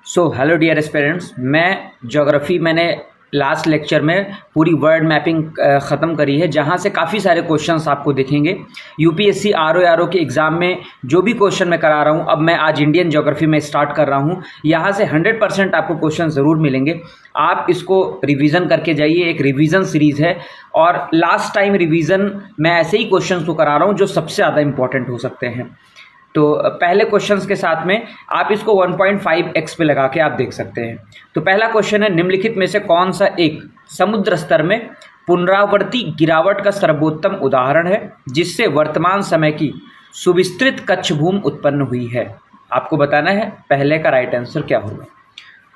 So hello dear aspirants, मैं geography मैंने last lecture में पूरी वर्ल्ड मैपिंग ख़त्म करी है, जहाँ से काफ़ी सारे क्वेश्चंस आपको दिखेंगे। यूपीएससी आरओ के एग्ज़ाम में जो भी क्वेश्चन मैं करा रहा हूँ, अब मैं आज इंडियन ज्योग्राफी में स्टार्ट कर रहा हूँ। यहाँ से 100% आपको क्वेश्चन ज़रूर मिलेंगे। आप इसको रिवीजन करके जाइए, एक रिवीजन सीरीज़ है और लास्ट टाइम रिवीजन मैं ऐसे ही क्वेश्चन को करा रहा हूँ जो सबसे ज़्यादा इंपॉर्टेंट हो सकते हैं। तो पहले क्वेश्चंस के साथ में आप इसको 1.5x पे लगा के आप देख सकते हैं। तो पहला क्वेश्चन है, निम्नलिखित में से कौन सा एक समुद्र स्तर में पुनरावर्ती गिरावट का सर्वोत्तम उदाहरण है जिससे वर्तमान समय की सुविस्तृत कच्छ भूमि उत्पन्न हुई है? आपको बताना है पहले का राइट आंसर क्या होगा।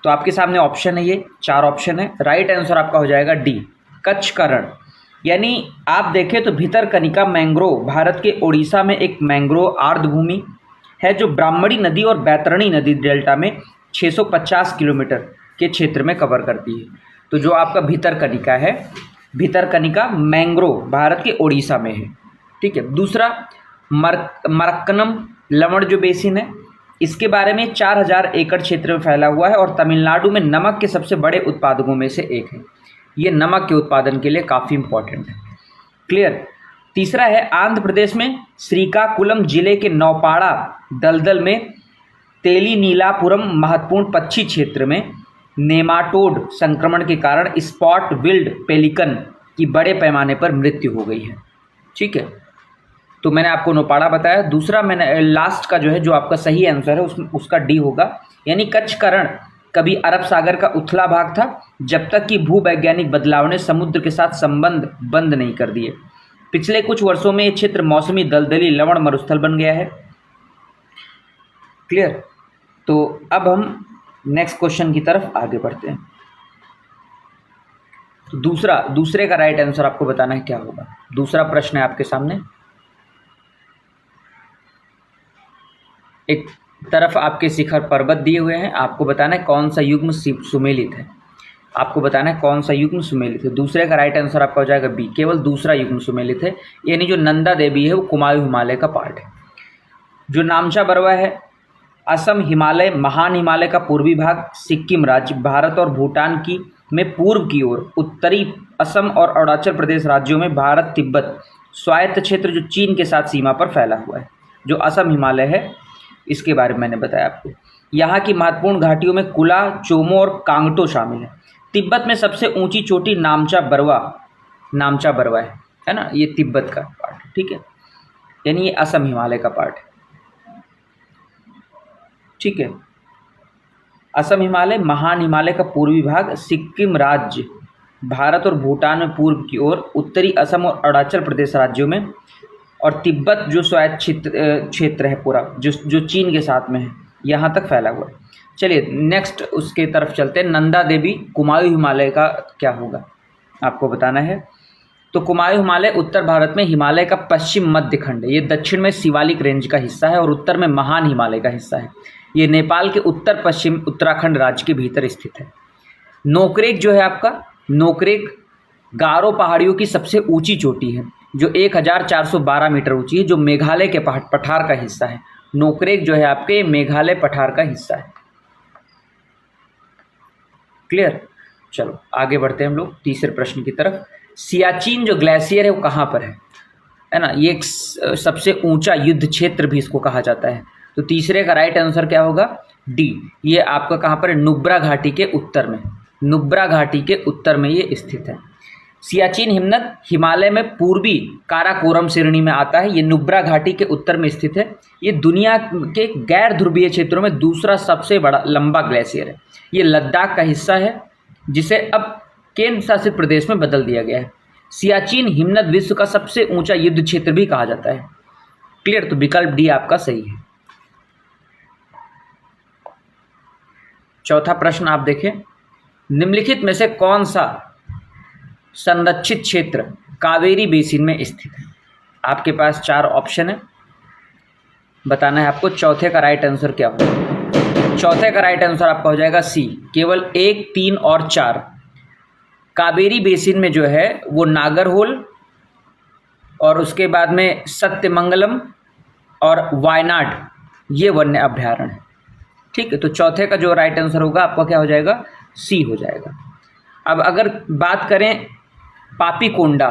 तो आपके सामने ऑप्शन है, ये 4 ऑप्शन है। राइट आंसर आपका हो जाएगा डी, कच्छ का रण। यानी आप देखें तो भितरकनिका मैंग्रोव भारत के ओडिशा में एक मैंग्रोव आर्द्रभूमि है जो ब्राह्मणी नदी और बैतरणी नदी डेल्टा में 650 किलोमीटर के क्षेत्र में कवर करती है। तो जो आपका भितरकनिका है, भितरकनिका मैंग्रोव भारत के ओडिशा में है। ठीक है। दूसरा, मरक्कनम लवण जो बेसिन है, इसके बारे में 4000 एकड़ क्षेत्र में फैला हुआ है और तमिलनाडु में नमक के सबसे बड़े उत्पादकों में से एक है। ये नमक के उत्पादन के लिए काफ़ी इंपॉर्टेंट है। क्लियर। तीसरा है, आंध्र प्रदेश में श्रीकाकुलम जिले के नौपाड़ा दलदल में तेलीनीलापुरम महत्वपूर्ण पक्षी क्षेत्र में नेमाटोड संक्रमण के कारण स्पॉट बिल्ड पेलिकन की बड़े पैमाने पर मृत्यु हो गई है। ठीक है। तो मैंने आपको नौपाड़ा बताया। दूसरा मैंने लास्ट का जो है, जो आपका सही आंसर है उसका डी होगा। यानी कच्छ का रण कभी अरब सागर का उथला भाग था जब तक कि भूवैज्ञानिक बदलाव ने समुद्र के साथ संबंध बंद नहीं कर दिए। पिछले कुछ वर्षों में ये क्षेत्र मौसमी दलदली लवण मरुस्थल बन गया है। क्लियर। तो अब हम नेक्स्ट क्वेश्चन की तरफ आगे बढ़ते हैं। तो दूसरे का राइट आंसर आपको बताना है क्या होगा। दूसरा प्रश्न है आपके सामने। एक तरफ आपके शिखर पर्वत दिए हुए हैं, आपको बताना है कौन सा युग्म सुमेलित है। आपको बताना है कौन सा युग्म सुमेलित है। दूसरे का राइट आंसर आपका हो जाएगा बी, केवल दूसरा युग्म सुमेलित है। यानी जो नंदा देवी है वो कुमाऊं हिमालय का पार्ट है। जो नामचा बरवा है, असम हिमालय, महान हिमालय का पूर्वी भाग, सिक्किम राज्य भारत और भूटान की में पूर्व की ओर, उत्तरी असम और अरुणाचल प्रदेश राज्यों में भारत तिब्बत स्वायत्त क्षेत्र जो चीन के साथ सीमा पर फैला हुआ है। जो असम हिमालय है इसके बारे में मैंने बताया आपको। यहाँ की महत्वपूर्ण घाटियों में कुला, चोमो और कांगटो शामिल है। तिब्बत में सबसे ऊंची चोटी नामचा बरवा है ना, ये तिब्बत का पार्ट है। ठीक है। यानी ये असम हिमालय का पार्ट है। ठीक है। असम हिमालय, महान हिमालय का पूर्वी भाग, सिक्किम राज्य भारत और भूटान में पूर्व की ओर, उत्तरी असम और अरुणाचल प्रदेश राज्यों में, और तिब्बत जो स्वायत्त क्षेत्र है पूरा, जो चीन के साथ में है, यहाँ तक फैला हुआ है। चलिए नेक्स्ट उसके तरफ चलते हैं। नंदा देवी कुमाऊं हिमालय का क्या होगा आपको बताना है। तो कुमाऊं हिमालय उत्तर भारत में हिमालय का पश्चिम मध्य खंड है। ये दक्षिण में शिवालिक रेंज का हिस्सा है और उत्तर में महान हिमालय का हिस्सा है। ये नेपाल के उत्तर पश्चिम उत्तराखंड राज्य के भीतर स्थित है। नोकरेक जो है आपका, नोकरेक गारो पहाड़ियों की सबसे ऊंची चोटी है जो 1412 मीटर ऊंची है, जो मेघालय के पठार का हिस्सा है। नोकरेक जो है आपके मेघालय पठार का हिस्सा है। क्लियर। चलो आगे बढ़ते हैं हम लोग तीसरे प्रश्न की तरफ। सियाचिन जो ग्लेशियर है वो कहाँ पर है ना, ये एक सबसे ऊंचा युद्ध क्षेत्र भी इसको कहा जाता है। तो तीसरे का राइट आंसर क्या होगा, डी। ये आपका कहाँ पर है, नुब्रा घाटी के उत्तर में। नुब्रा घाटी के उत्तर में ये स्थित है। सियाचिन हिमनद हिमालय में पूर्वी काराकोरम श्रेणी में आता है। ये नुब्रा घाटी के उत्तर में स्थित है। ये दुनिया के गैर ध्रुवीय क्षेत्रों में दूसरा सबसे बड़ा लंबा ग्लेशियर है। ये लद्दाख का हिस्सा है जिसे अब केंद्र शासित प्रदेश में बदल दिया गया है। सियाचिन हिमनद विश्व का सबसे ऊंचा युद्ध क्षेत्र भी कहा जाता है। क्लियर। तो विकल्प डी आपका सही है। चौथा प्रश्न आप देखें, निम्नलिखित में से कौन सा संरक्षित क्षेत्र कावेरी बेसिन में स्थित है? आपके पास 4 ऑप्शन है, बताना है आपको चौथे का राइट आंसर क्या होगा। चौथे का राइट आंसर आपका हो जाएगा सी, केवल 1, 3 और 4। कावेरी बेसिन में जो है वो नागरहोल और उसके बाद में सत्यमंगलम और वायनाड, ये वन्य अभ्यारण्य है। ठीक है, तो चौथे का जो राइट आंसर होगा आपका क्या हो जाएगा, सी हो जाएगा। अब अगर बात करें पापीकोंडा,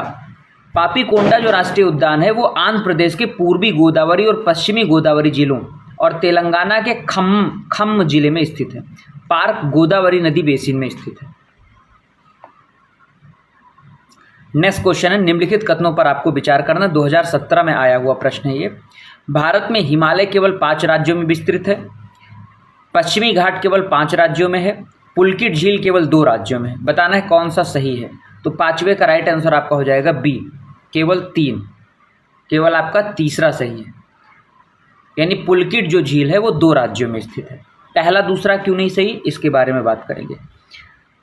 पापीकोंडा जो राष्ट्रीय उद्यान है वो आंध्र प्रदेश के पूर्वी गोदावरी और पश्चिमी गोदावरी जिलों और तेलंगाना के खम्म जिले में स्थित है। पार्क गोदावरी नदी बेसिन में स्थित है। नेक्स्ट क्वेश्चन है, निम्नलिखित कथनों पर आपको विचार करना। 2017 में आया हुआ प्रश्न है ये। भारत में हिमालय केवल 5 राज्यों में विस्तृत है, पश्चिमी घाट केवल 5 राज्यों में है, पुलकित झील केवल 2 राज्यों में है। बताना है कौन सा सही है। तो 5वें का राइट आंसर आपका हो जाएगा बी, केवल 3, केवल आपका तीसरा सही है। यानी पुलकित जो झील है वो 2 राज्यों में स्थित है। पहला दूसरा क्यों नहीं सही, इसके बारे में बात करेंगे।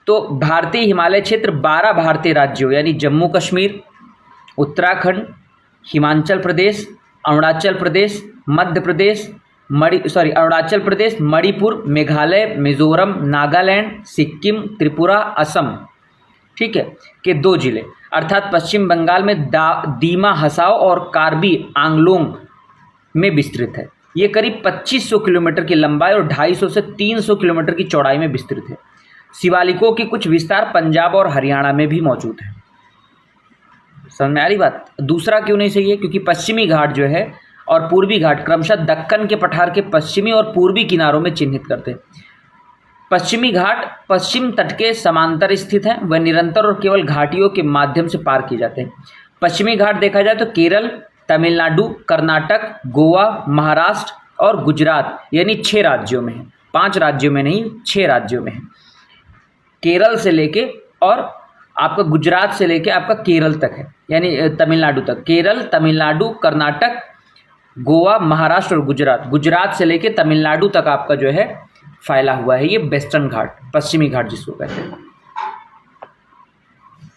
तो भारतीय हिमालय क्षेत्र 12 भारतीय राज्यों यानी जम्मू कश्मीर, उत्तराखंड, हिमाचल प्रदेश, अरुणाचल प्रदेश, मध्य प्रदेश, अरुणाचल प्रदेश, मणिपुर, मेघालय, मिजोरम, नागालैंड, सिक्किम, त्रिपुरा, असम, ठीक है, के 2 जिले अर्थात पश्चिम बंगाल में दीमा हसाओ और कार्बी आंगलोंग में विस्तृत है। ये करीब 2500 किलोमीटर की लंबाई और 250 से 300 किलोमीटर की चौड़ाई में विस्तृत है। शिवालिकों की कुछ विस्तार पंजाब और हरियाणा में भी मौजूद है। समझ में आ रही बात। दूसरा क्यों नहीं सही है, क्योंकि पश्चिमी घाट जो है और पूर्वी घाट क्रमशः दक्कन के पठार के पश्चिमी और पूर्वी किनारों में चिन्हित करते हैं। पश्चिमी घाट पश्चिम तट के समांतर स्थित हैं, वह निरंतर और केवल घाटियों के माध्यम से पार किए जाते हैं। पश्चिमी घाट देखा जाए तो केरल, तमिलनाडु, कर्नाटक, गोवा, महाराष्ट्र और गुजरात यानी 6 राज्यों में है। 5 राज्यों में नहीं, 6 राज्यों में है। केरल से लेके और आपका गुजरात से लेके आपका केरल तक है, यानी तमिलनाडु तक। केरल, तमिलनाडु, कर्नाटक, गोवा, महाराष्ट्र और गुजरात, गुजरात से लेके तमिलनाडु तक आपका जो है फैला हुआ है ये वेस्टर्न घाट, पश्चिमी घाट जिसको कहते हैं।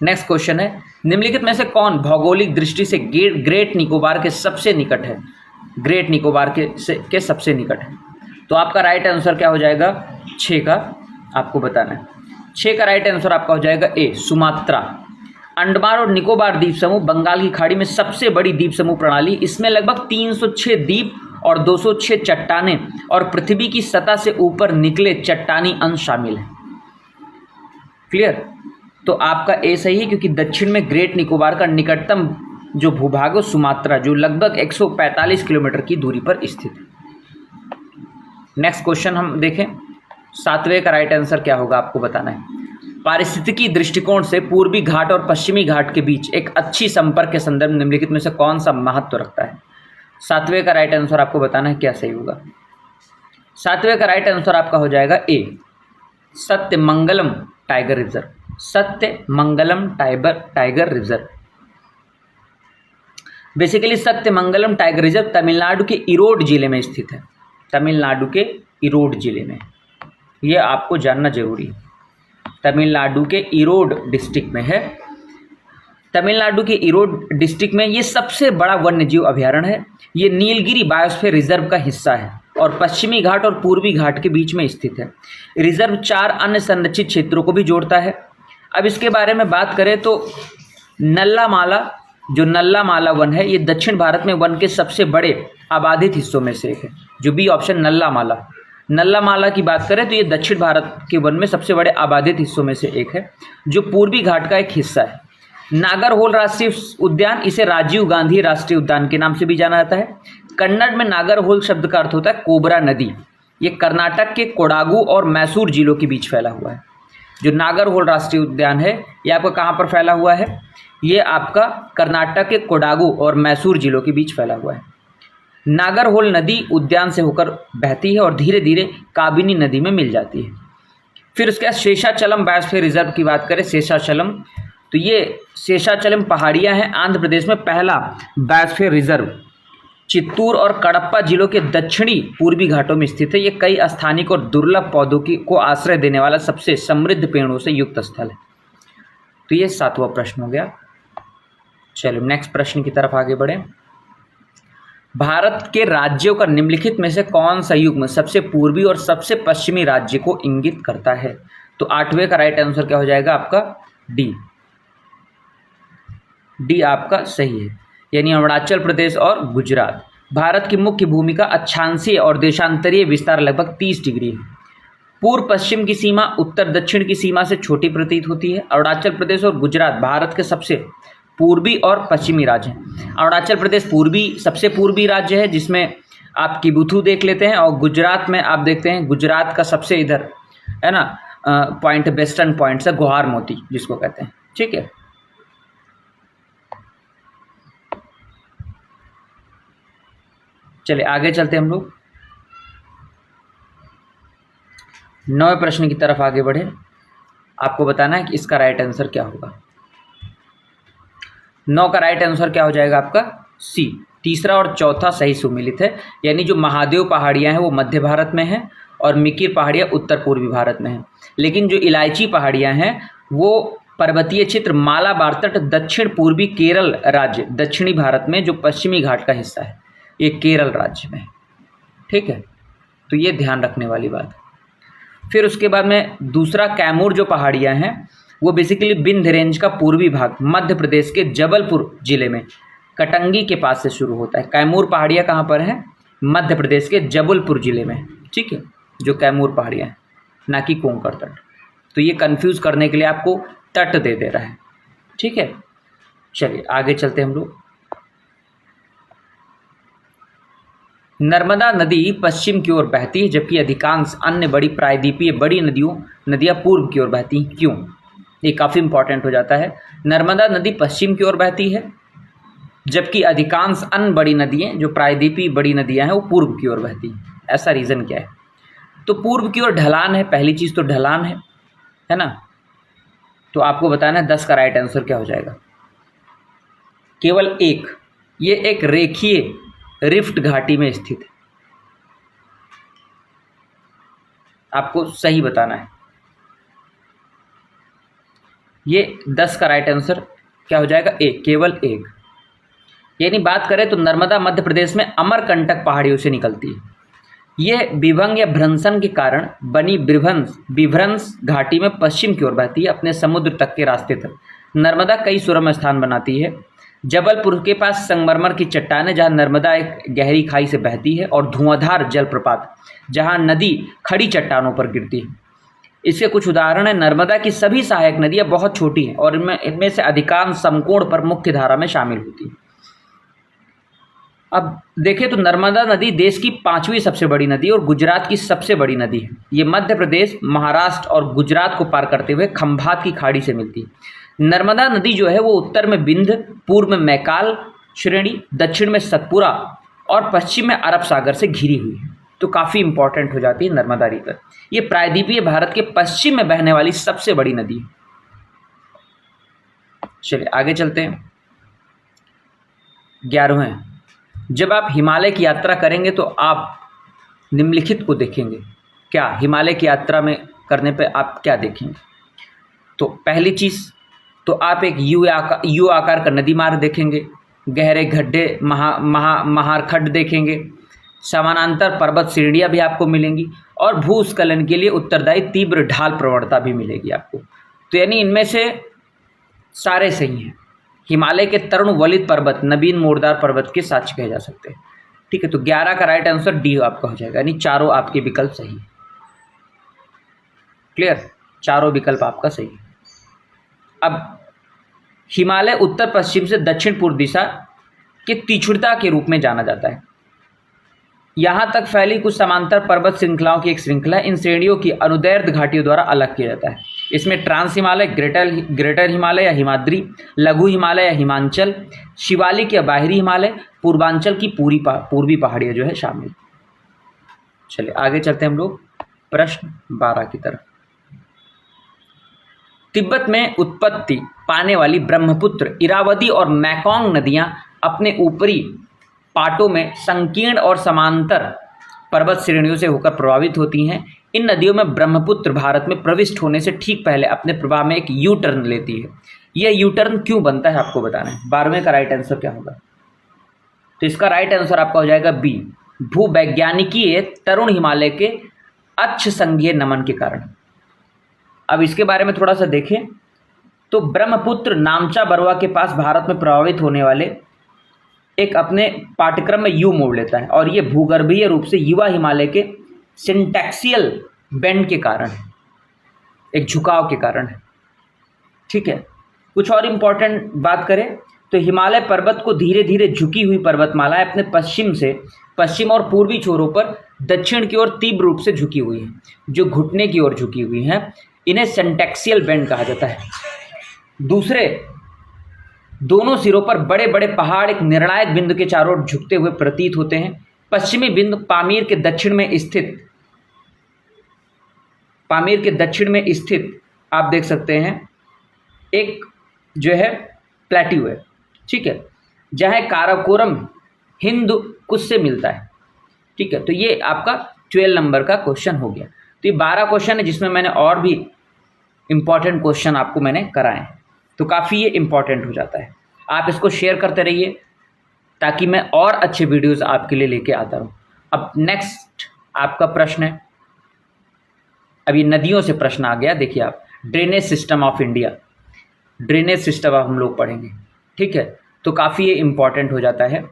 नेक्स्ट क्वेश्चन है, निम्नलिखित में से कौन भौगोलिक दृष्टि से ग्रेट निकोबार के सबसे निकट है। ग्रेट निकोबार के सबसे निकट है। तो आपका राइट आंसर क्या हो जाएगा, 6 का आपको बताना है। 6 का राइट आंसर आपका हो जाएगा ए, सुमात्रा। अंडमान और निकोबार द्वीप समूह बंगाल की खाड़ी में सबसे बड़ी द्वीप समूह प्रणाली। इसमें लगभग 306 द्वीप और 206 चट्टानें और पृथ्वी की सतह से ऊपर निकले चट्टानी अंश शामिल हैं। क्लियर। तो आपका ए सही है, क्योंकि दक्षिण में ग्रेट निकोबार का निकटतम जो भूभाग है सुमात्रा, जो लगभग 145 किलोमीटर की दूरी पर स्थित है। नेक्स्ट क्वेश्चन हम देखें, 7वें का राइट आंसर क्या होगा आपको बताना है। पारिस्थितिकी दृष्टिकोण से पूर्वी घाट और पश्चिमी घाट के बीच एक अच्छी संपर्क के संदर्भ निम्नलिखित में से कौन सा महत्व रखता है। 7वें का राइट आंसर आपको बताना है क्या सही होगा। 7वें का राइट आंसर आपका हो जाएगा A, Sathyamangalam tiger reserve. Sathyamangalam tiger reserve. Basically Sathyamangalam tiger reserve Tamil Nadu के इरोड जिले में स्थित है। तमिलनाडु के इरोड जिले में, यह आपको जानना जरूरी है। तमिलनाडु के इरोड डिस्ट्रिक्ट में है। तमिलनाडु के इरोड डिस्ट्रिक्ट में ये सबसे बड़ा वन्यजीव अभयारण्य है। ये नीलगिरी बायोस्फीयर रिजर्व का हिस्सा है और पश्चिमी घाट और पूर्वी घाट के बीच में स्थित है। रिजर्व 4 अन्य संरक्षित क्षेत्रों को भी जोड़ता है। अब इसके बारे में बात करें तो नल्लामाला, जो नल्लामाला वन है, ये दक्षिण भारत में वन के सबसे बड़े आबादित हिस्सों में से एक है। जो बी ऑप्शन नल्लामाला की बात करें तो ये दक्षिण भारत के वन में सबसे बड़े आबादित हिस्सों में से एक है, जो पूर्वी घाट का एक हिस्सा है। नागरहोल राष्ट्रीय उद्यान, इसे राजीव गांधी राष्ट्रीय उद्यान के नाम से भी जाना जाता है। कन्नड़ में नागरहोल शब्द का अर्थ होता है कोबरा नदी। ये कर्नाटक के कोडागु और मैसूर जिलों के बीच फैला हुआ है। जो नागरहोल राष्ट्रीय उद्यान है ये आपका कहाँ पर फैला हुआ है, ये आपका कर्नाटक के कोडागु और मैसूर जिलों के बीच फैला हुआ है। नागरहोल नदी उद्यान से होकर बहती है और धीरे धीरे काबिनी नदी में मिल जाती है। फिर उसके बाद शेषाचलम बायोस्फीयर रिजर्व की बात करें, शेषाचलम, तो ये शेषाचलम पहाड़ियाँ हैं। आंध्र प्रदेश में पहला बायोस्फीयर रिजर्व चित्तूर और कडप्पा जिलों के दक्षिणी पूर्वी घाटों में स्थित है। ये कई स्थानिक और दुर्लभ पौधों को आश्रय देने वाला सबसे समृद्ध पेड़ों से युक्त स्थल है। तो ये 7वां प्रश्न हो गया। चलो नेक्स्ट प्रश्न की तरफ आगे बढ़े। भारत के राज्यों का निम्नलिखित में से कौन सा युग्म सबसे पूर्वी और सबसे पश्चिमी राज्य को इंगित करता है। तो 8वें का राइट आंसर क्या हो जाएगा आपका डी आपका सही है, यानी अरुणाचल प्रदेश और गुजरात। भारत की मुख्य भूमिका अक्षांशीय और देशांतरीय विस्तार लगभग 30 डिग्री है। पूर्व पश्चिम की सीमा उत्तर दक्षिण की सीमा से छोटी प्रतीत होती है। अरुणाचल प्रदेश और गुजरात भारत के सबसे पूर्वी और पश्चिमी राज्य हैं। अरुणाचल प्रदेश सबसे पूर्वी राज्य है, जिसमें आप किबुथु देख लेते हैं, और गुजरात में आप देखते हैं गुजरात का सबसे इधर है ना पॉइंट, वेस्टर्न पॉइंट से गुहार मोती जिसको कहते हैं। ठीक है, चलिए आगे चलते हैं हम लोग 9वें प्रश्न की तरफ आगे बढ़े। आपको बताना है कि इसका राइट आंसर क्या होगा। 9 का राइट आंसर क्या हो जाएगा आपका? सी। तीसरा और चौथा सही सुमिलित है, यानी जो महादेव पहाड़ियाँ हैं वो मध्य भारत में हैं और मिकिर पहाड़ियाँ उत्तर पूर्वी भारत में हैं, लेकिन जो इलायची पहाड़ियाँ हैं वो पर्वतीय क्षेत्र मालाबार तट दक्षिण पूर्वी केरल राज्य दक्षिणी भारत में जो पश्चिमी घाट का हिस्सा है, ये केरल राज्य में। ठीक है, तो ये ध्यान रखने वाली बात है। फिर उसके बाद में दूसरा कैमूर जो पहाड़ियाँ हैं वो बेसिकली विंध्य रेंज का पूर्वी भाग मध्य प्रदेश के जबलपुर जिले में कटंगी के पास से शुरू होता है। कैमूर पहाड़ियाँ कहाँ पर हैं? मध्य प्रदेश के जबलपुर जिले में। ठीक है, जो कैमूर पहाड़ियाँ हैं, ना कि कोंकण तट। तो ये कंफ्यूज करने के लिए आपको तट दे रहा है। ठीक है, चलिए आगे चलते हम लोग। नर्मदा नदी पश्चिम की ओर बहती है, जबकि अधिकांश अन्य बड़ी प्रायद्वीपीय बड़ी नदियाँ पूर्व की ओर बहती हैं। क्यों? ये काफ़ी इंपॉर्टेंट हो जाता है। नर्मदा नदी पश्चिम की ओर बहती है, जबकि अधिकांश अन्य बड़ी नदियाँ जो प्रायद्वीपीय बड़ी नदियाँ हैं वो पूर्व की ओर बहती हैं। ऐसा रीज़न क्या है? तो पूर्व की ओर ढलान है, पहली चीज़ तो ढलान है ना। तो आपको बताना है 10 का राइट आंसर क्या हो जाएगा। केवल एक, ये एक रेखीय रिफ्ट घाटी में स्थित है। आपको सही बताना है। ये 10 का राइट आंसर क्या हो जाएगा? एक, केवल एक। यानी बात करें तो नर्मदा मध्य प्रदेश में अमरकंटक पहाड़ियों से निकलती है। यह विभंग या भ्रंशन के कारण बनी विभ्रंश घाटी में पश्चिम की ओर बहती है अपने समुद्र तक के रास्ते तक। नर्मदा कई सुरम्य स्थान बनाती है। जबलपुर के पास संगमरमर की चट्टानें जहां नर्मदा एक गहरी खाई से बहती है, और धुआंधार जलप्रपात जहां नदी खड़ी चट्टानों पर गिरती है। इसके कुछ उदाहरण हैं। नर्मदा की सभी सहायक नदियां बहुत छोटी हैं और इनमें से अधिकांश समकोण पर मुख्य धारा में शामिल होती है। अब देखें तो नर्मदा नदी देश की 5वीं सबसे बड़ी नदी और गुजरात की सबसे बड़ी नदी है। ये मध्य प्रदेश, महाराष्ट्र और गुजरात को पार करते हुए खंभात की खाड़ी से मिलती है। नर्मदा नदी जो है वो उत्तर में बिंद, पूर्व में मैकाल श्रेणी, दक्षिण में सतपुरा और पश्चिम में अरब सागर से घिरी हुई है। तो काफ़ी इंपॉर्टेंट हो जाती है नर्मदा रिवर। ये प्रायद्वीपीय भारत के पश्चिम में बहने वाली सबसे बड़ी नदी है। चलिए आगे चलते हैं। 11वें, जब आप हिमालय की यात्रा करेंगे तो आप निम्नलिखित को देखेंगे। क्या हिमालय की यात्रा में करने पे आप क्या देखेंगे? तो पहली चीज़ तो आप एक यू आकार का नदी मार्ग देखेंगे, गहरे गड्ढे महारखड्ड देखेंगे, समानांतर पर्वत श्रेणियाँ भी आपको मिलेंगी और भूस्खलन के लिए उत्तरदायी तीव्र ढाल प्रवणता भी मिलेगी आपको। तो यानी इनमें से सारे सही हैं। हिमालय के तरुण वलित पर्वत नवीन मोरदार पर्वत के साक्ष्य कहे जा सकते हैं। ठीक है, तो 11 का राइट आंसर डी आपका हो जाएगा, यानी चारों आपके विकल्प सही है। क्लियर, चारों विकल्प आपका सही है। अब हिमालय उत्तर पश्चिम से दक्षिण पूर्व दिशा के तीक्ष्णता के रूप में जाना जाता है। यहाँ तक फैली कुछ समांतर पर्वत श्रृंखलाओं की एक श्रृंखला, इन श्रेणियों की अनुदैर्ध्य घाटियों द्वारा अलग किया जाता है। इसमें ट्रांस हिमालय, ग्रेटर हिमालय या हिमाद्री, लघु हिमालय या हिमांचल, शिवालिक या बाहरी हिमालय, पूर्वांचल की पूर्वी पहाड़ियाँ जो है शामिल। चलिए आगे चलते हैं हम लोग प्रश्न 12 की तरफ। तिब्बत में उत्पत्ति पाने वाली ब्रह्मपुत्र, इरावदी और मैकोंग नदियां अपने ऊपरी पाटों में संकीर्ण और समांतर पर्वत श्रेणियों से होकर प्रभावित होती हैं। इन नदियों में ब्रह्मपुत्र भारत में प्रविष्ट होने से ठीक पहले अपने प्रवाह में एक यू टर्न लेती है। यह यू टर्न क्यों बनता है आपको बताना है। 12वें का राइट आंसर क्या होगा? तो इसका राइट आंसर आपका हो जाएगा बी, भूवैज्ञानिकीय तरुण हिमालय के अक्ष संघीय नमन के कारण। अब इसके बारे में थोड़ा सा देखें तो ब्रह्मपुत्र नामचा बरवा के पास भारत में प्रभावित होने वाले एक अपने पाठ्यक्रम में यू मोड़ लेता है, और ये भूगर्भीय रूप से युवा हिमालय के सिंटैक्सियल बेंड के कारण है, एक झुकाव के कारण है। ठीक है, कुछ और इम्पोर्टेंट बात करें तो हिमालय पर्वत को धीरे धीरे झुकी हुई पर्वतमाला अपने पश्चिम और पूर्वी छोरों पर दक्षिण की ओर तीव्र रूप से झुकी हुई है, जो घुटने की ओर झुकी हुई हैं। इन्हें सिंटैक्सियल बेंड कहा जाता है। दूसरे दोनों सिरों पर बड़े बड़े पहाड़ एक निर्णायक बिंदु के चारों ओर झुकते हुए प्रतीत होते हैं। पश्चिमी बिंदु पामीर के दक्षिण में स्थित आप देख सकते हैं एक जो है प्लेट्यू है। ठीक है, जहाँ काराकोरम हिंदू कुछ से मिलता है। ठीक है, तो ये आपका 12 नंबर का क्वेश्चन हो गया। तो ये 12 क्वेश्चन है जिसमें मैंने और भी इम्पॉर्टेंट क्वेश्चन आपको मैंने कराए हैं, तो काफ़ी ये इम्पॉर्टेंट हो जाता है। आप इसको शेयर करते रहिए ताकि मैं और अच्छे वीडियोस आपके लिए लेके आता रहूँ। अब नेक्स्ट आपका प्रश्न है, अभी नदियों से प्रश्न आ गया। देखिए आप, drainage system of India, drainage system हम लोग पढ़ेंगे। ठीक है, तो काफ़ी ये इम्पॉर्टेंट हो जाता है।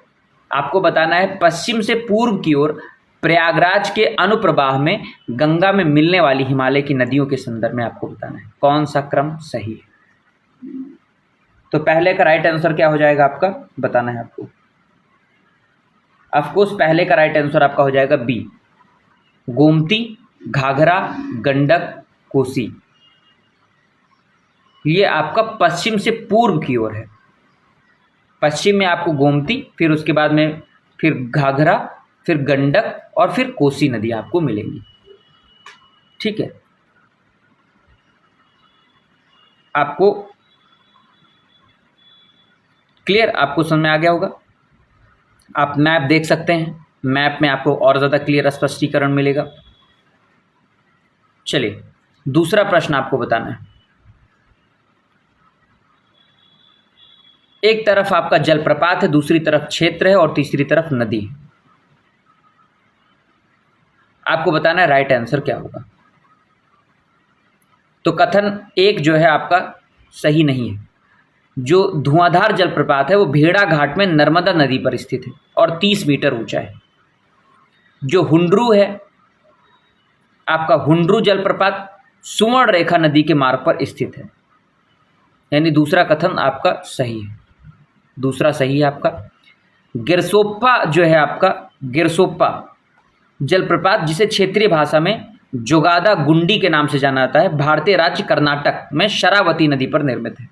आपको बताना है पश्चिम से पूर्व की ओर प्रयागराज के अनुप्रवाह में गंगा में मिलने वाली हिमालय की नदियों के संदर्भ में आपको बताना है कौन सा क्रम सही है। तो पहले का राइट आंसर क्या हो जाएगा आपका, बताना है आपको। ऑफकोर्स पहले का राइट आंसर आपका हो जाएगा बी, गोमती, घाघरा, गंडक, कोसी। ये आपका पश्चिम से पूर्व की ओर है। पश्चिम में आपको गोमती, फिर उसके बाद में फिर घाघरा, फिर गंडक और फिर कोसी नदी आपको मिलेंगी। ठीक है, आपको क्लियर, आपको समझ में आ गया होगा। आप मैप देख सकते हैं, मैप में आपको और ज़्यादा क्लियर स्पष्टीकरण मिलेगा। चलिए दूसरा प्रश्न आपको बताना है। एक तरफ आपका जलप्रपात है, दूसरी तरफ क्षेत्र है और तीसरी तरफ नदी है। आपको बताना है राइट आंसर क्या होगा। तो कथन एक जो है आपका सही नहीं है। जो धुआंधार जलप्रपात है वो भेड़ा घाट में नर्मदा नदी पर स्थित है और 30 मीटर ऊंचा है। जो हुंड्रू है आपका, हुंड्रू जलप्रपात सुवर्ण रेखा नदी के मार्ग पर स्थित है, यानी दूसरा कथन आपका सही है। दूसरा सही है आपका। गिरसोप्पा जो है आपका, गिरसोप्पा जलप्रपात जिसे क्षेत्रीय भाषा में जोगादा गुंडी के नाम से जाना जाता है, भारतीय राज्य कर्नाटक में शरावती नदी पर निर्मित है।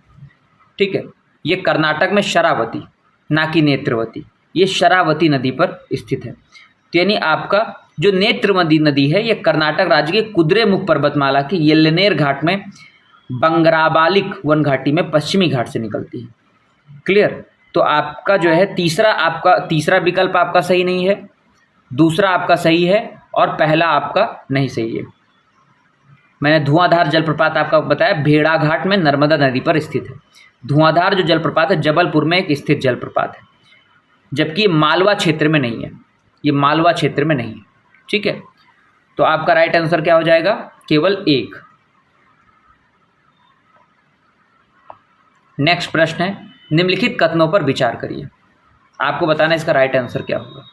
ठीक है, ये कर्नाटक में शरावती, ना कि नेत्रवती, ये शरावती नदी पर स्थित है। तो यानी आपका जो नेत्रवती नदी है ये कर्नाटक राज्य के कुद्रेमुख पर्वतमाला की येल्लनेर घाट में बंगराबालिक वन घाटी में पश्चिमी घाट से निकलती है। क्लियर। तो आपका जो है तीसरा विकल्प आपका सही नहीं है, दूसरा आपका सही है और पहला आपका नहीं सही है। मैंने धुआंधार जलप्रपात आपका बताया भेड़ा घाट में नर्मदा नदी पर स्थित है। धुआंधार जो जलप्रपात है जबलपुर में एक स्थित जलप्रपात है, जबकि मालवा क्षेत्र में नहीं है, ये मालवा क्षेत्र में नहीं है। ठीक है, तो आपका राइट आंसर क्या हो जाएगा, केवल एक। नेक्स्ट प्रश्न है, निम्नलिखित कथनों पर विचार करिए। आपको बताना है इसका राइट आंसर क्या होगा।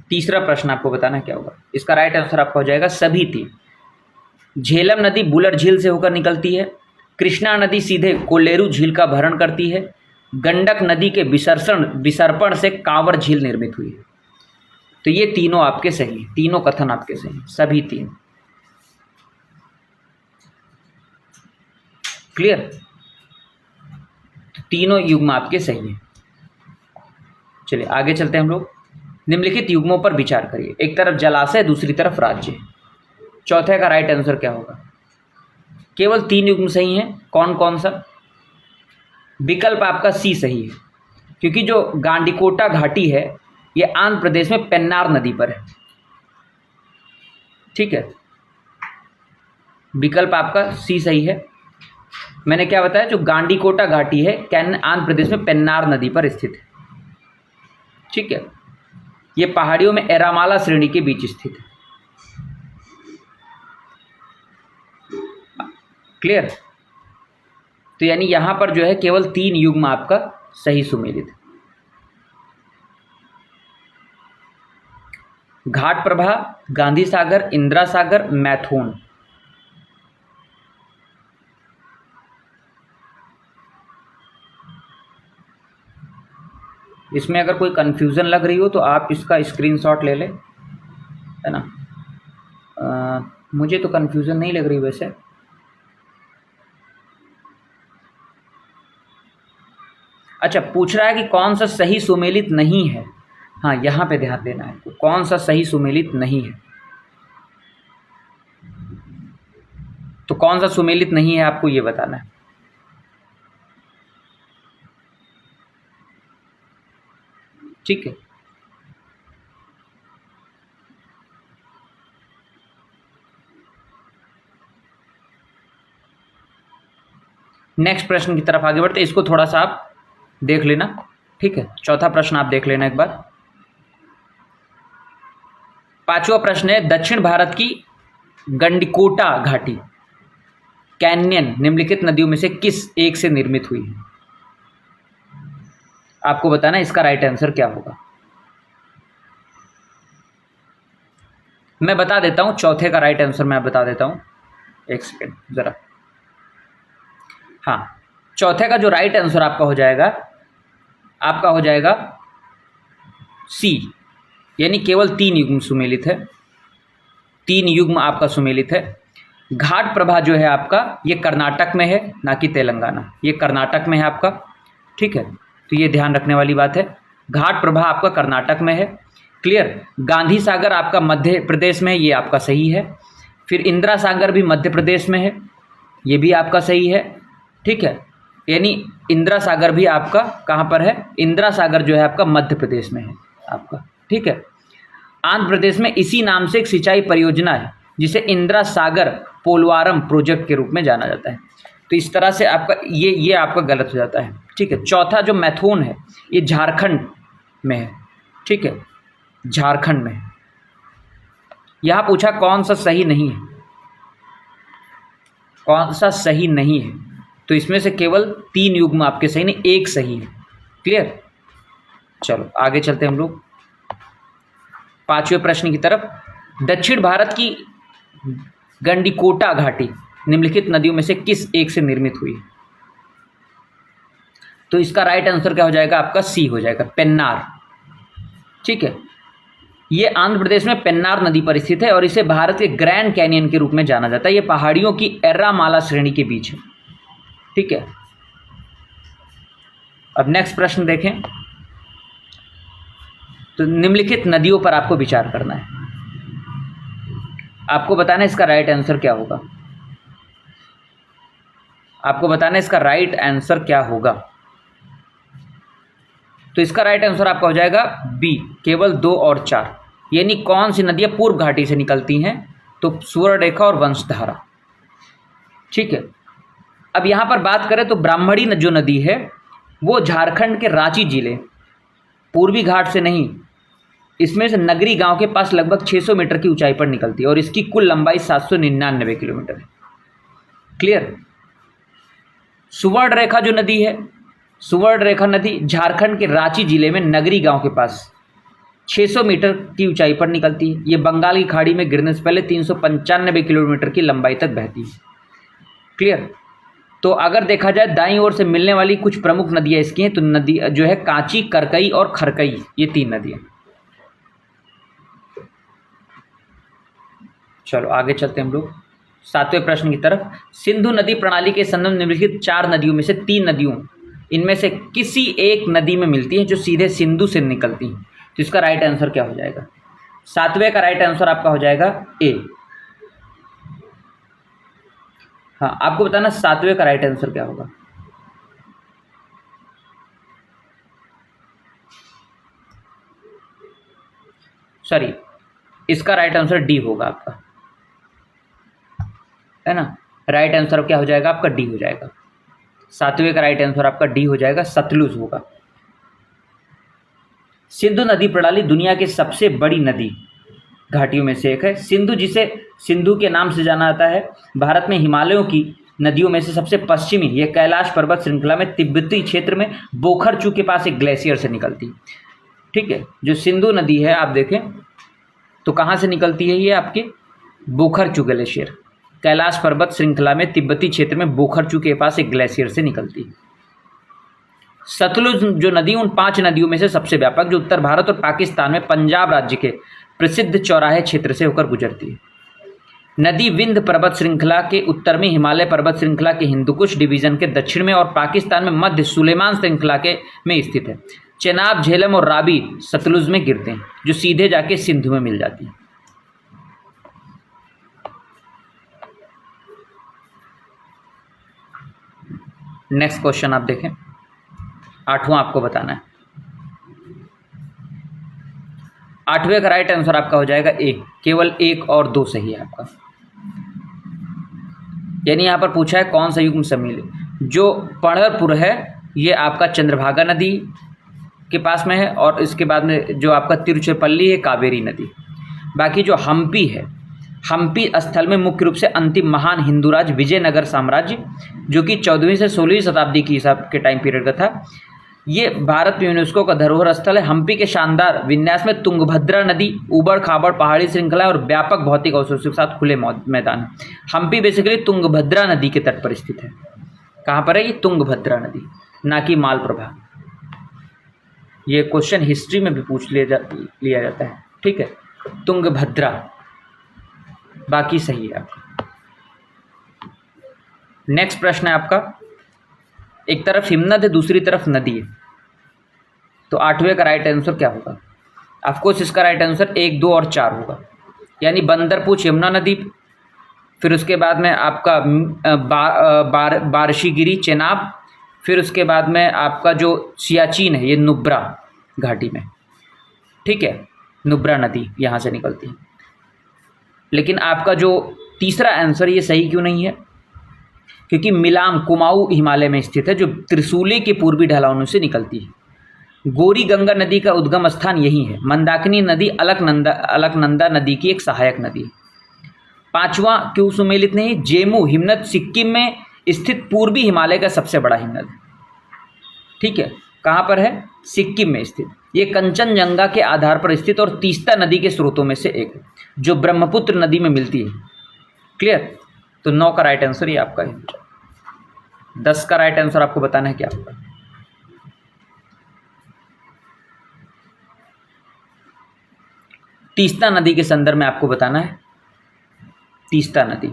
तीसरा प्रश्न आपको बताना क्या होगा, इसका राइट आंसर आपका हो जाएगा सभी तीन। झेलम नदी बुलर झील से होकर निकलती है, कृष्णा नदी सीधे कोल्लेरू झील का भरण करती है, गंडक नदी के विसर्पण से कांवर झील निर्मित हुई है। तो ये तीनों आपके सही, तीनों कथन आपके सही, सभी तीन। क्लियर, तीनों युग्म आपके सही हैं। चलिए आगे चलते हैं हम लोग। निम्नलिखित युग्मों पर विचार करिए। एक तरफ जलाशय, दूसरी तरफ राज्य। चौथे का राइट आंसर क्या होगा। केवल 3 युग्म सही हैं। कौन कौन सा। विकल्प आपका सी सही है, क्योंकि जो गांडीकोटा घाटी है ये आंध्र प्रदेश में पेन्नार नदी पर है। ठीक है, विकल्प आपका सी सही है। मैंने क्या बताया, जो गांडीकोटा घाटी है आंध्र प्रदेश में पेन्नार नदी पर स्थित है। ठीक है, ये पहाड़ियों में एरामाला श्रेणी के बीच स्थित है। क्लियर। तो यानी यहाँ पर जो है केवल 3 युग्म आपका सही सुमेलित है। घाट प्रभा, गांधी सागर, इंदिरा सागर, मैथुन। इसमें अगर कोई कंफ्यूजन लग रही हो तो आप इसका स्क्रीनशॉट ले लें, है ना। मुझे तो कंफ्यूजन नहीं लग रही वैसे। अच्छा, पूछ रहा है कि कौन सा सही सुमेलित नहीं है। हाँ, यहाँ पे ध्यान देना है, तो कौन सा सही सुमेलित नहीं है। तो कौन सा सुमेलित नहीं है आपको ये बताना है। ठीक है, नेक्स्ट प्रश्न की तरफ आगे बढ़ते, इसको थोड़ा सा आप देख लेना। ठीक है, चौथा प्रश्न आप देख लेना एक बार। पांचवा प्रश्न है, दक्षिण भारत की गंडकोटा घाटी कैन्यन निम्नलिखित नदियों में से किस एक से निर्मित हुई है। आपको बताना इसका राइट आंसर क्या होगा। मैं बता देता हूं, चौथे का राइट आंसर मैं बता देता हूं, एक सेकेंड जरा। हाँ, चौथे का जो राइट आंसर आपका हो जाएगा सी, यानी केवल 3 युग्म सुमेलित है। 3 युग्म आपका सुमेलित है। घाट प्रभा जो है आपका, ये कर्नाटक में है, ना कि तेलंगाना, ये कर्नाटक में है आपका। ठीक है, तो ये ध्यान रखने वाली बात है। घाट प्रभा आपका कर्नाटक में है। क्लियर। गांधी सागर आपका मध्य प्रदेश में है, ये आपका सही है। फिर इंदिरा सागर भी मध्य प्रदेश में है, ये भी आपका सही है। ठीक है, यानी इंदिरा सागर भी आपका कहाँ पर है, इंदिरा सागर जो है आपका मध्य प्रदेश में है आपका। ठीक है, आंध्र प्रदेश में इसी नाम से एक सिंचाई परियोजना है जिसे इंदिरा सागर पोलवारम प्रोजेक्ट के रूप में जाना जाता है। तो इस तरह से आपका ये आपका गलत हो जाता है। ठीक है, चौथा जो मैथुन है ये झारखंड में है। ठीक है, झारखंड में। यहाँ पूछा कौन सा सही नहीं है, कौन सा सही नहीं है, तो इसमें से केवल 3 युग्म आपके सही नहीं, एक सही है। क्लियर। चलो आगे चलते हैं हम लोग पांचवें प्रश्न की तरफ। दक्षिण भारत की गंडकोटा घाटी निम्नलिखित नदियों में से किस एक से निर्मित हुई है। तो इसका राइट आंसर क्या हो जाएगा आपका, सी हो जाएगा, पेन्नार। ठीक है, ये आंध्र प्रदेश में पेन्नार नदी पर स्थित है और इसे भारत के ग्रैंड कैनियन के रूप में जाना जाता है। ये पहाड़ियों की एर्रामाला श्रेणी के बीच है। ठीक है, अब नेक्स्ट प्रश्न देखें। तो निम्नलिखित नदियों पर आपको विचार करना है, आपको बताना है इसका राइट आंसर क्या होगा। आपको बताना है इसका राइट आंसर क्या होगा। तो इसका राइट आंसर आपका हो जाएगा बी, केवल 2 और 4। यानी कौन सी नदियां पूर्व घाटी से निकलती हैं, तो सुवर्णरेखा और वंशधारा। ठीक है, अब यहां पर बात करें तो ब्राह्मणी जो नदी है वो झारखंड के रांची जिले पूर्वी घाट से नहीं, इसमें से नगरी गांव के पास लगभग 600 मीटर की ऊंचाई पर निकलती है और इसकी कुल लंबाई 799 किलोमीटर है। क्लियर। सुवर्णरेखा जो नदी है, सुवर्णरेखा नदी झारखंड के रांची जिले में नगरी गांव के पास 600 मीटर की ऊंचाई पर निकलती है। ये बंगाल की खाड़ी में गिरने से पहले 395 किलोमीटर की लंबाई तक बहती है। क्लियर। तो अगर देखा जाए दाईं ओर से मिलने वाली कुछ प्रमुख नदियां इसकी हैं, तो नदी जो है कांची, करकई और खरकई, ये 3 नदियां। चलो आगे चलते हैं हम लोग 7वें प्रश्न की तरफ। सिंधु नदी प्रणाली के संबंध निम्नलिखित 4 नदियों में से 3 नदियों इनमें से किसी एक नदी में मिलती है जो सीधे सिंधु से निकलती है। तो इसका राइट आंसर क्या हो जाएगा। 7वें का राइट आंसर आपका हो जाएगा ए। हाँ, आपको बताना 7वें का राइट आंसर क्या होगा। सॉरी, इसका राइट आंसर डी होगा आपका, है ना। राइट आंसर क्या हो जाएगा आपका, डी हो जाएगा। 7वें का राइट आंसर आपका डी हो जाएगा, सतलुज होगा। सिंधु नदी प्रणाली दुनिया की सबसे बड़ी नदी घाटियों में से एक है। सिंधु, जिसे सिंधु के नाम से जाना जाता है, भारत में हिमालयों की नदियों में से सबसे पश्चिमी ये कैलाश पर्वत श्रृंखला में तिब्बती क्षेत्र में बोखरचू के पास एक ग्लेशियर से निकलती है। ठीक है, जो सिंधु नदी है आप देखें तो कहाँ से निकलती है, ये आपके बोखरचू ग्लेशियर, कैलाश पर्वत श्रृंखला में तिब्बती क्षेत्र में बोखरचू के पास एक ग्लेशियर से निकलती है। सतलुज जो नदी उन 5 नदियों में से सबसे व्यापक, जो उत्तर भारत और पाकिस्तान में पंजाब राज्य के प्रसिद्ध चौराहे क्षेत्र से होकर गुजरती है। नदी विंध्य पर्वत श्रृंखला के उत्तर में, हिमालय पर्वत श्रृंखला के हिंदुकुश डिवीजन के दक्षिण में और पाकिस्तान में मध्य सुलेमान श्रृंखला के में स्थित है। चेनाब, झेलम और रावी सतलुज में गिरते हैं, जो सीधे जाके सिंधु में मिल जाती है। नेक्स्ट क्वेश्चन आप देखें, 8वां आपको बताना है। 8वें का राइट आंसर आपका हो जाएगा ए, केवल 1 और 2 सही है आपका। यानी यहां पर पूछा है कौन सा युग्म सम्मिल है। जो पंढरपुर है ये आपका चंद्रभागा नदी के पास में है, और इसके बाद में जो आपका तिरुचिरापल्ली है कावेरी नदी। बाकी जो हम्पी है, हम्पी स्थल में मुख्य रूप से अंतिम महान हिंदू राज्य विजयनगर साम्राज्य, जो कि 14वीं से 16वीं शताब्दी की हिसाब के टाइम पीरियड का था, ये भारत में यूनेस्को का धरोहर स्थल है। हम्पी के शानदार विन्यास में तुंगभद्रा नदी, उबड़ खाबड़ पहाड़ी श्रृंखला और व्यापक भौतिक अवशेषों के साथ खुले मैदान। हम्पी बेसिकली तुंगभद्रा नदी के तट पर स्थित है। कहाँ पर है ये? तुंगभद्रा नदी, ना कि मालप्रभा। ये क्वेश्चन हिस्ट्री में भी पूछ लिया जाता है। ठीक है, तुंगभद्रा, बाकी सही है आपका। नेक्स्ट प्रश्न है आपका, एक तरफ हिमनद है, दूसरी तरफ नदी है, तो 8वें का राइट आंसर क्या होगा? ऑफकोर्स इसका राइट आंसर 1, 2 और 4 होगा। यानी बंदरपूछ यमुना नदी, फिर उसके बाद में आपका बारशीगिरी चेनाब, फिर उसके बाद में आपका जो सियाचिन है ये नुब्रा घाटी में। ठीक है, नुब्रा नदी यहाँ से निकलती है। लेकिन आपका जो तीसरा आंसर ये सही क्यों नहीं है? क्योंकि मिलाम कुमाऊं हिमालय में स्थित है, जो त्रिशूली के पूर्वी ढलानों से निकलती है। गोरी गंगा नदी का उद्गम स्थान यही है। मंदाकिनी नदी अलकनंदा नदी की एक सहायक नदी है। 5वां क्यों सुमेलित नहीं? जेमू हिमनद सिक्किम में स्थित पूर्वी हिमालय का सबसे बड़ा हिमनद है। ठीक है, कहाँ पर है? सिक्किम में स्थित। ये कंचनजंगा के आधार पर स्थित और तीस्ता नदी के स्रोतों में से एक है, जो ब्रह्मपुत्र नदी में मिलती है। क्लियर? तो 9 का राइट आंसर ये आपका है। 10 का राइट आंसर आपको बताना है क्या होगा? तीस्ता नदी के संदर्भ में आपको बताना है, तीस्ता नदी।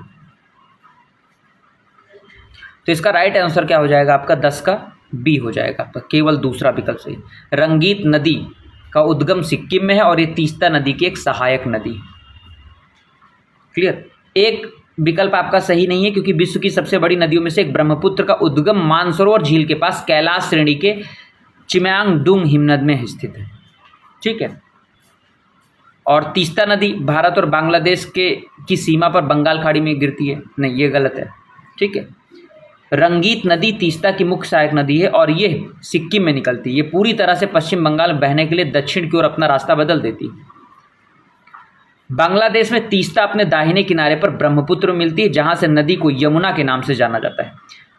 तो इसका राइट आंसर क्या हो जाएगा आपका? 10 का बी हो जाएगा आपका, केवल दूसरा विकल्प सही। रंगीत नदी का उद्गम सिक्किम में है और ये तीस्ता नदी की एक सहायक नदी। क्लियर? एक विकल्प आपका सही नहीं है, क्योंकि विश्व की सबसे बड़ी नदियों में से एक ब्रह्मपुत्र का उद्गम मानसरोवर झील के पास कैलाश श्रेणी के चिमयांगडुंग हिमनद में स्थित है। ठीक है, और तीस्ता नदी भारत और बांग्लादेश की सीमा पर बंगाल खाड़ी में गिरती है। नहीं, ये गलत है। ठीक है, रंगीत नदी तीस्ता की मुख्य सहायक नदी है और ये सिक्किम में निकलती है। ये पूरी तरह से पश्चिम बंगाल में बहने के लिए दक्षिण की ओर अपना रास्ता बदल देती है। बांग्लादेश में तीस्ता अपने दाहिने किनारे पर ब्रह्मपुत्र में मिलती है, जहां से नदी को यमुना के नाम से जाना जाता है।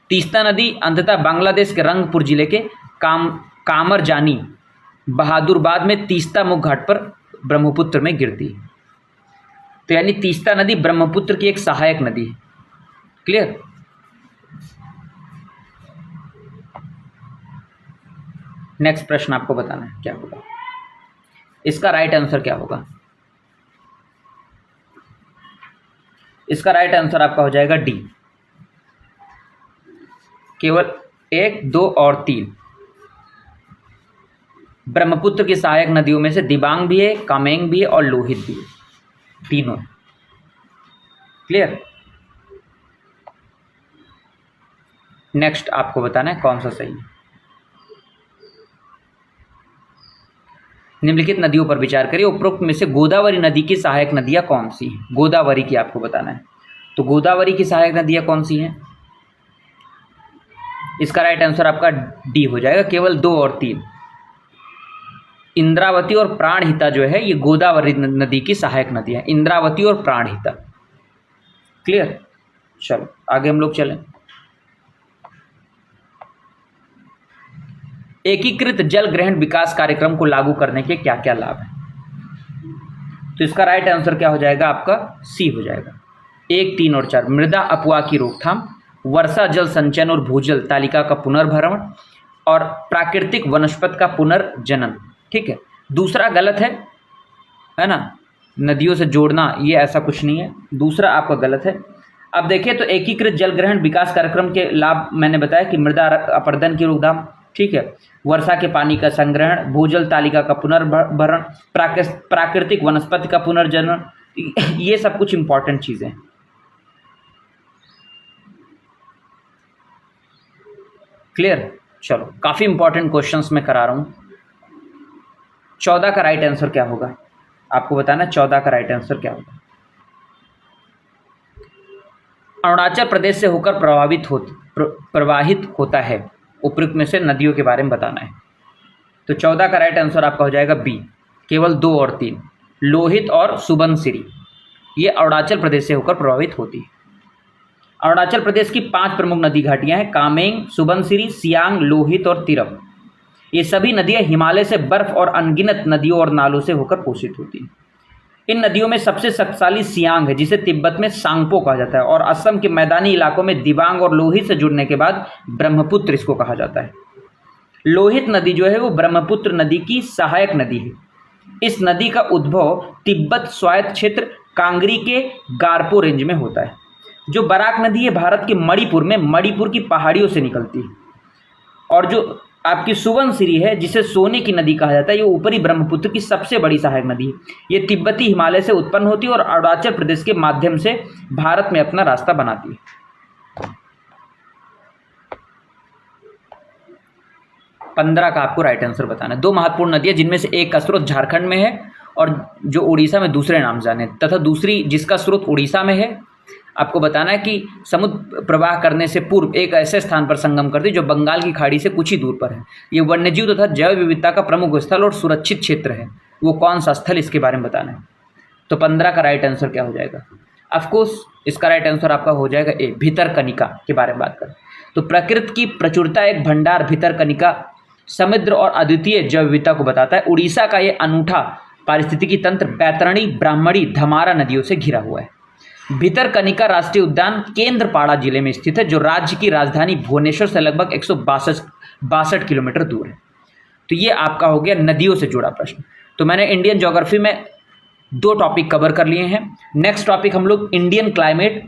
तीस्ता नदी अंततः बांग्लादेश के रंगपुर जिले के कामरजानी बहादुरबाद में तीस्ता मुख्य घाट पर ब्रह्मपुत्र में गिरती है। तो यानी तीस्ता नदी ब्रह्मपुत्र की एक सहायक नदी है। क्लियर? नेक्स्ट प्रश्न आपको बताना है क्या होगा। इसका राइट आंसर क्या होगा? इसका राइट आंसर आपका हो जाएगा डी, केवल 1, 2 और 3। ब्रह्मपुत्र की सहायक नदियों में से दिबांग भी है, कामेंग भी है और लोहित भी है, तीनों। क्लियर? नेक्स्ट आपको बताना है कौन सा सही है। निम्नलिखित नदियों पर विचार करिए, उपरोक्त में से गोदावरी नदी की सहायक नदियां कौन सी हैं? गोदावरी की आपको बताना है। तो गोदावरी की सहायक नदियां कौन सी हैं? इसका राइट आंसर आपका डी हो जाएगा, केवल 2 और 3। इंद्रावती और प्राणहिता जो है ये गोदावरी नदी की सहायक नदियां, इंद्रावती और प्राणहिता। क्लियर? चलो आगे हम लोग चलें। एकीकृत जल ग्रहण विकास कार्यक्रम को लागू करने के क्या क्या लाभ हैं? तो इसका राइट आंसर क्या हो जाएगा आपका? सी हो जाएगा। 1, 3 और 4 मृदा अपवाह की रोकथाम, वर्षा जल संचयन और भूजल तालिका का पुनर्भरण और प्राकृतिक वनस्पति का पुनर्जनन। ठीक है, दूसरा गलत है ना, नदियों से जोड़ना ये ऐसा कुछ नहीं है, दूसरा आपका गलत है। अब देखिए तो एकीकृत जल ग्रहण विकास कार्यक्रम के लाभ मैंने बताया कि मृदा अपरदन की रोकथाम, ठीक है, वर्षा के पानी का संग्रहण, भूजल तालिका का पुनर्भरण, प्राकृतिक वनस्पति का पुनर्जनन, ये सब कुछ इंपॉर्टेंट चीजें हैं। क्लियर? चलो, काफी इंपॉर्टेंट क्वेश्चंस मैं करा रहा हूं। 14 का राइट आंसर क्या होगा आपको बताना, 14 का राइट आंसर क्या होगा? अरुणाचल प्रदेश से होकर प्रवाहित होता है, उपयुक्त में से नदियों के बारे में बताना है। तो 14 का राइट आंसर आपका हो जाएगा बी, केवल 2 और 3, लोहित और सुबनसिरी, ये अरुणाचल प्रदेश से होकर प्रभावित होती है। अरुणाचल प्रदेश की 5 प्रमुख नदी घाटियां हैं, कामेंग, सुबनसिरी, सियांग, लोहित और तिरप। ये सभी नदियां हिमालय से बर्फ और अनगिनत नदियों और नालों से होकर पोषित होती हैं। इन नदियों में सबसे शक्तिशाली सियांग है, जिसे तिब्बत में सांगपो कहा जाता है, और असम के मैदानी इलाकों में दिबांग और लोहित से जुड़ने के बाद ब्रह्मपुत्र इसको कहा जाता है। लोहित नदी जो है वो ब्रह्मपुत्र नदी की सहायक नदी है। इस नदी का उद्भव तिब्बत स्वायत्त क्षेत्र कांगरी के गारपो रेंज में होता है। जो बराक नदी है भारत के मणिपुर की पहाड़ियों से निकलती है, और जो आपकी सुबनसिरी है जिसे सोने की नदी कहा जाता है, ये ऊपरी ब्रह्मपुत्र की सबसे बड़ी सहायक नदी है। ये तिब्बती हिमालय से उत्पन्न होती है और अरुणाचल प्रदेश के माध्यम से भारत में अपना रास्ता बनाती है। 15 का आपको राइट आंसर बताना है। 2 महत्वपूर्ण नदियां जिनमें से एक का स्रोत झारखंड में है और जो उड़ीसा में दूसरे नाम जाने, तथा दूसरी जिसका स्रोत उड़ीसा में है। आपको बताना है कि समुद्र प्रवाह करने से पूर्व एक ऐसे स्थान पर संगम करती है जो बंगाल की खाड़ी से कुछ ही दूर पर है। ये वन्यजीव तथा जैव विविधता का प्रमुख स्थल और सुरक्षित क्षेत्र है। वो कौन सा स्थल, इसके बारे में बताना है। तो 15 का राइट आंसर क्या हो जाएगा? ऑफकोर्स इसका राइट आंसर आपका हो जाएगा ए, भितरकनिका के बारे में बात करें तो प्रकृति की प्रचुरता एक भंडार भितरकनिका समृद्ध और अद्वितीय जैव विविधता को बताता है। उड़ीसा का ये अनूठा पारिस्थितिकी तंत्र बैतरणी, ब्राह्मणी, धमारा नदियों से घिरा हुआ है। भितरकनिका राष्ट्रीय उद्यान केंद्रपाड़ा जिले में स्थित है, जो राज्य की राजधानी भुवनेश्वर से लगभग 162 किलोमीटर दूर है। तो ये आपका हो गया नदियों से जुड़ा प्रश्न। तो मैंने इंडियन ज्योग्राफी में 2 टॉपिक कवर कर लिए हैं। नेक्स्ट टॉपिक हम लोग इंडियन क्लाइमेट,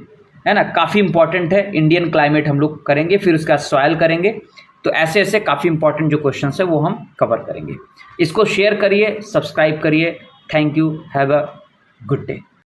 है ना, काफ़ी इंपॉर्टेंट है। इंडियन क्लाइमेट हम लोग करेंगे, फिर उसका सॉइल करेंगे। तो ऐसे ऐसे काफ़ी इंपॉर्टेंट जो क्वेश्चन है वो हम कवर करेंगे। इसको शेयर करिए, सब्सक्राइब करिए। Thank you, have a good day.